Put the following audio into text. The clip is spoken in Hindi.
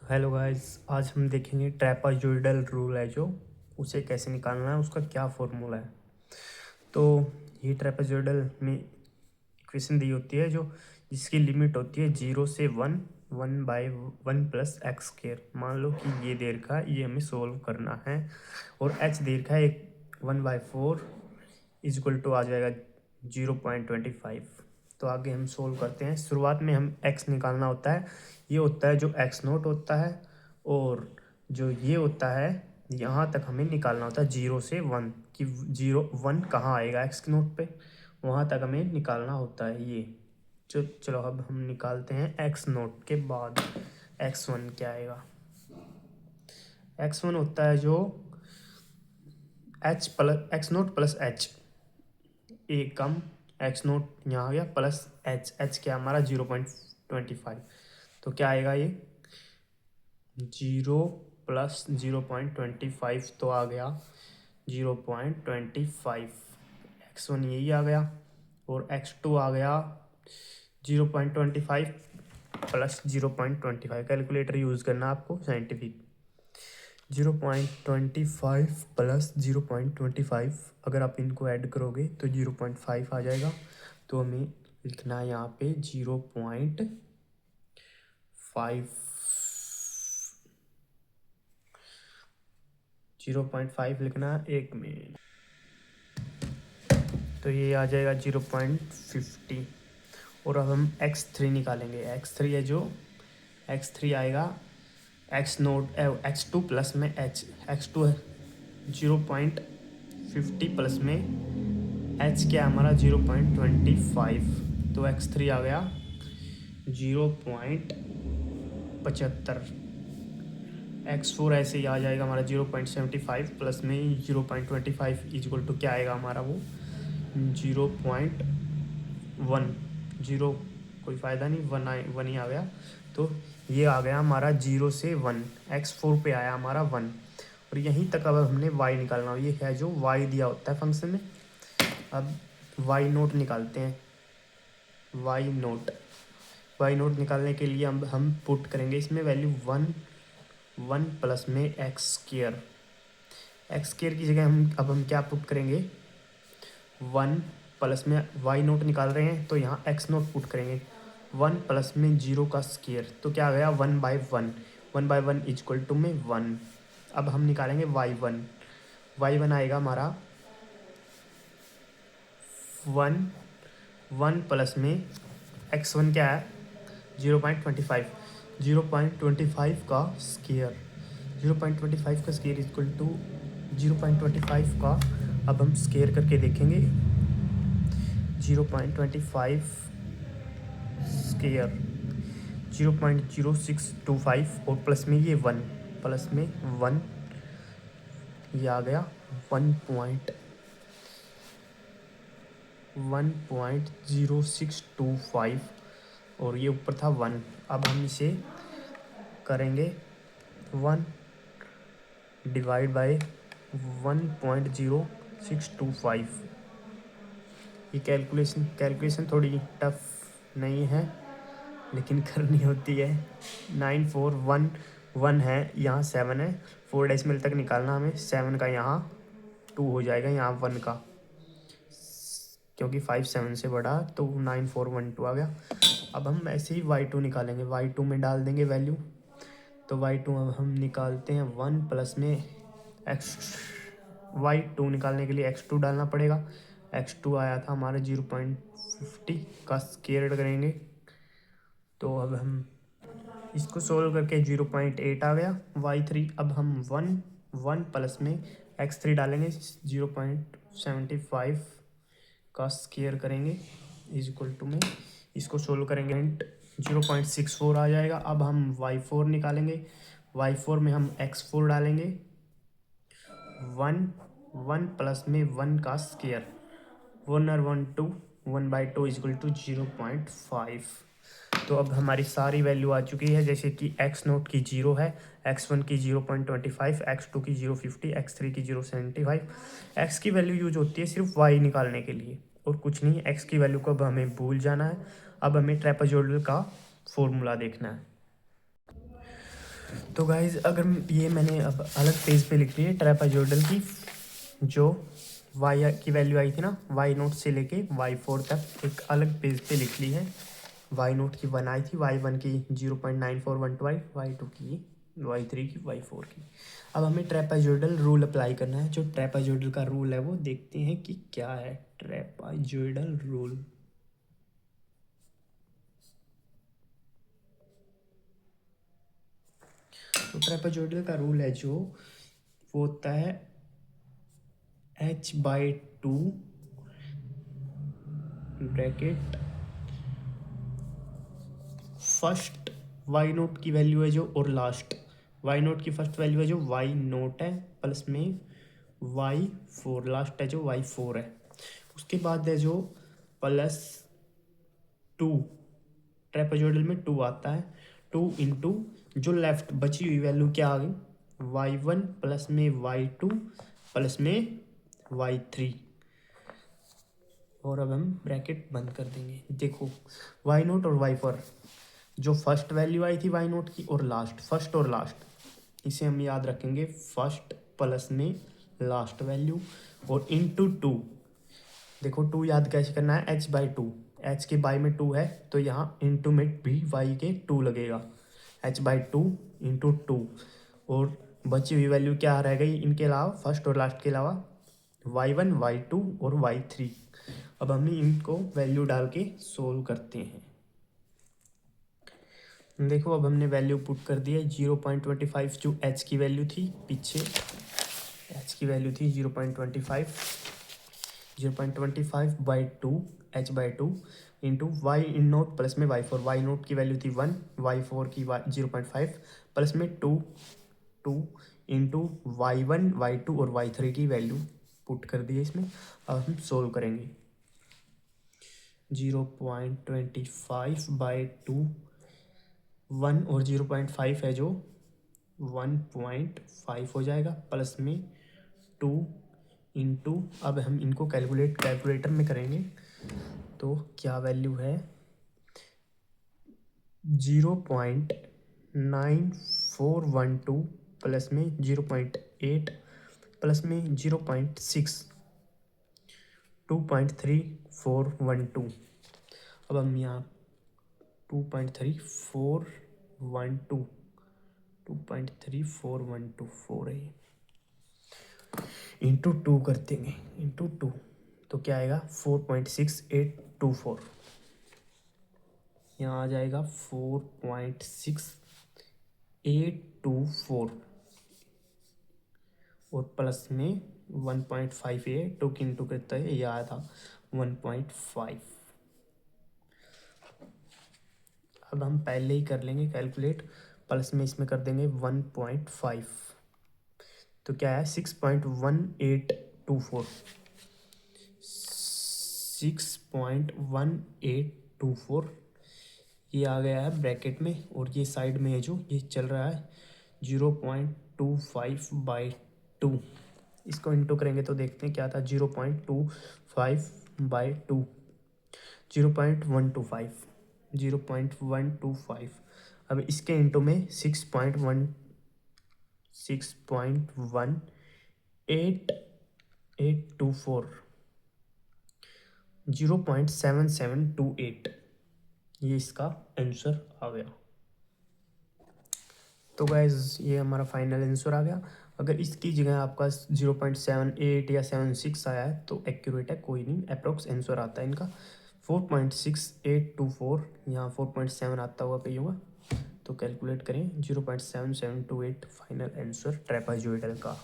हेलो गाइस, आज हम देखेंगे ट्रेपेजॉइडल रूल है जो उसे कैसे निकालना है, उसका क्या फॉर्मूला है। तो ये ट्रेपेजॉइडल में इक्वेशन दी होती है जो जिसकी लिमिट होती है 0 से 1, 1/1 प्लस एक्स स्क्वायर। मान लो कि ये दे रखा है, ये हमें सोल्व करना है और एच दे रखा है एक 1/4 इजक्वल टू आ जाएगा 0.25। तो आगे हम सोल्व करते हैं। शुरुआत में हम एक्स निकालना होता है, ये होता है जो एक्स नोट होता है, और जो ये होता है यहाँ तक हमें निकालना होता है 0 से 1 कि 0 1 कहाँ आएगा एक्स के नोट पे, वहाँ तक हमें निकालना होता है ये। चलो अब हम निकालते हैं एक्स नोट के बाद x1 क्या आएगा। x1 होता है जो एक्स नोट प्लस एच, एक कम एक्स नोट यहाँ आ गया प्लस एच, एच क्या हमारा 0.25। तो क्या आएगा ये 0 प्लस 0.25, तो आ गया 0.25। x1 यही आ गया और x2 आ गया 0.25 प्लस 0.25। कैलकुलेटर यूज़ करना आपको साइंटिफिक। 0.25 प्लस 0.25, अगर आप इनको ऐड करोगे तो 0.5 आ जाएगा। तो हमें लिखना है यहाँ पे 0.5 लिखना है, 1 मिनट। तो ये आ जाएगा 0.50। और अब हम x3 निकालेंगे। x3 है जो x3 आएगा x2 प्लस में h, x2 है 0.50 प्लस में h क्या है हमारा 0.25। तो x3 आ गया 0.75। x4 ऐसे ही आ जाएगा हमारा 0.75 प्लस में 0.25 इजक्वल टू क्या आएगा हमारा वो 0.1। जीरो कोई फ़ायदा नहीं, 1 ही आ गया। तो ये आ गया हमारा 0 से 1, x4 पे आया हमारा 1। और यहीं तक अब हमने y निकालना हो, ये है जो y दिया होता है फंक्शन में। अब y नोट निकालते हैं। y नोट निकालने के लिए हम पुट करेंगे इसमें वैल्यू 1 प्लस में एक्स स्क्वायर। की जगह हम क्या पुट करेंगे 1 प्लस में y नोट निकाल रहे हैं तो यहाँ x नोट पुट करेंगे 1 प्लस में 0 का स्क्वायर। तो क्या आ गया 1/1, 1/1 इजक्वल टू में 1। अब हम निकालेंगे y1 आएगा हमारा 1 प्लस में x1 क्या है 0.25, 0.25 का स्क्वायर, 0.25 का स्क्वायर इक्वल टू 0.25 का। अब हम स्क्वायर करके देखेंगे 0.25 स्क्वायर 0.0625 और प्लस में ये 1, प्लस में 1, ये आ गया 1.0625 और ये ऊपर था 1। अब हम इसे करेंगे 1 डिवाइड बाय 1.0625। ये कैलकुलेशन थोड़ी टफ नहीं है लेकिन करनी होती है। 9411 है, यहाँ 7 है, 4 डेसिमल तक निकालना हमें। 7 का यहाँ 2 हो जाएगा, यहाँ 1 का, क्योंकि 5 7 से बड़ा तो 9412 आ गया। अब हम ऐसे ही y2 निकालेंगे, y2 में डाल देंगे वैल्यू। तो y2 अब हम निकालते हैं 1 प्लस में x, y2 निकालने के लिए x2 डालना पड़ेगा। x2 आया था हमारे 0.50 का स्क्वायर करेंगे। तो अब हम इसको सोल्व करके 0.8 आ गया y3। अब हम 1 प्लस में x3 डालेंगे 0.75 का स्क्वायर करेंगे इज इक्वल टू में, इसको सोल्व करेंगे 0.64 आ जाएगा। अब हम y4 निकालेंगे। y4 में हम x4 डालेंगे 1 प्लस में 1 का स्क्वायर, 1 और 1 2, 1/2 इजक्वल टू 0.5। तो अब हमारी सारी वैल्यू आ चुकी है, जैसे कि x नोट की 0 है, x1 की 0.25, x2 की 0.50, x3 की 0.75। x की वैल्यू यूज होती है सिर्फ y निकालने के लिए और कुछ नहीं। x की वैल्यू को अब हमें भूल जाना है। अब हमें ट्रेपेजॉइडल का फॉर्मूला देखना है। तो गाइज अगर ये मैंने अब अलग पेज पे लिख ली है ट्रेपेजॉइडल की जो वाई की वैल्यू आई थी ना, वाई नोट से लेके वाई 4 तक एक अलग पेज पे लिख ली है। वाई नोट की 1 आई थी, वाई 1 की 0.9412, वाई 2 की वाई 3 की वाई 4 की। अब हमें ट्रेपेजॉइडल रूल अप्लाई करना है। जो ट्रेपेजॉइडल का रूल है वो देखते हैं कि क्या है। ट्रेपेजॉइडल रूल, तो ट्रेपेजॉइडल का रूल है जो वो होता है h/2 bracket first y naught की वैल्यू है जो, और लास्ट वाई नोट की फर्स्ट वैल्यू है जो वाई नोट है, प्लस में वाई 4 लास्ट है जो वाई 4 है। उसके बाद है जो +2, ट्रेपेजॉइडल में 2 आता है, 2 इंटू जो लेफ्ट बची हुई वैल्यू क्या आ गई, वाई 1 प्लस में वाई 2 प्लस में वाई 3। और अब हम ब्रैकेट बंद कर देंगे। देखो वाई नोट और वाई 4 जो फर्स्ट वैल्यू आई थी वाई नोट की और लास्ट, फर्स्ट और लास्ट, इसे हम याद रखेंगे फर्स्ट प्लस में लास्ट वैल्यू और इंटू 2। देखो 2 याद कैसे करना है, h/2, h के बाई में 2 है तो यहाँ इंटू में भी y के 2 लगेगा, h/2 इंटू 2। और बची हुई वैल्यू क्या रह गई इनके अलावा, फर्स्ट और लास्ट के अलावा y1 y2 और y3। अब हम इनको वैल्यू डाल के सोल्व करते हैं। देखो अब हमने वैल्यू पुट कर दी है 0.25 जो h की वैल्यू थी, पीछे h की वैल्यू थी 0.25/2 h/2 into Y in note plus में वाई 4, वाई नोट की वैल्यू थी 1, वाई 4 की 0.5 प्लस में 2 इंटू वाई 1 वाई 2 और वाई 3 की वैल्यू पुट कर दी है इसमें। अब हम सोल्व करेंगे। 0.25/2, 1 और 0.5 है जो 1.5 हो जाएगा, प्लस में 2 इंटू, अब हम इनको कैलकुलेटर में करेंगे तो क्या वैल्यू है, 0.9412 प्लस में 0.8 प्लस में 0.6, 2.3412। अब हम यहाँ 2.3412 है ये, इंटू 2 कर देंगे, इंटू 2 तो क्या आएगा 4.6824। यहाँ आ जाएगा 4.6824 और प्लस में 1.5 ये 2 की इंटू करता है, ये आया था 1.5। अब हम पहले ही कर लेंगे कैलकुलेट, प्लस में इसमें कर देंगे 1.5 तो क्या है 6.1824, 6.1824 ये आ गया है ब्रैकेट में। और ये साइड में है जो ये चल रहा है 0.25/2, इसको इंटू करेंगे तो देखते हैं क्या था, 0.25/2, 0.125, 0.125। अब इसके इंटू में 6.18824, 0.7728, ये इसका आंसर आ गया। तो गाइज ये हमारा फाइनल आंसर आ गया। अगर इसकी जगह आपका 0.78 या 76 आया है तो एक्यूरेट है, कोई नहीं, अप्रोक्स आंसर आता है इनका। 4.6824 यहाँ 4.7 आता हुआ कहीं होगा, तो कैलकुलेट करें 0.7728 फाइनल आंसर ट्रेपेजॉइडल का।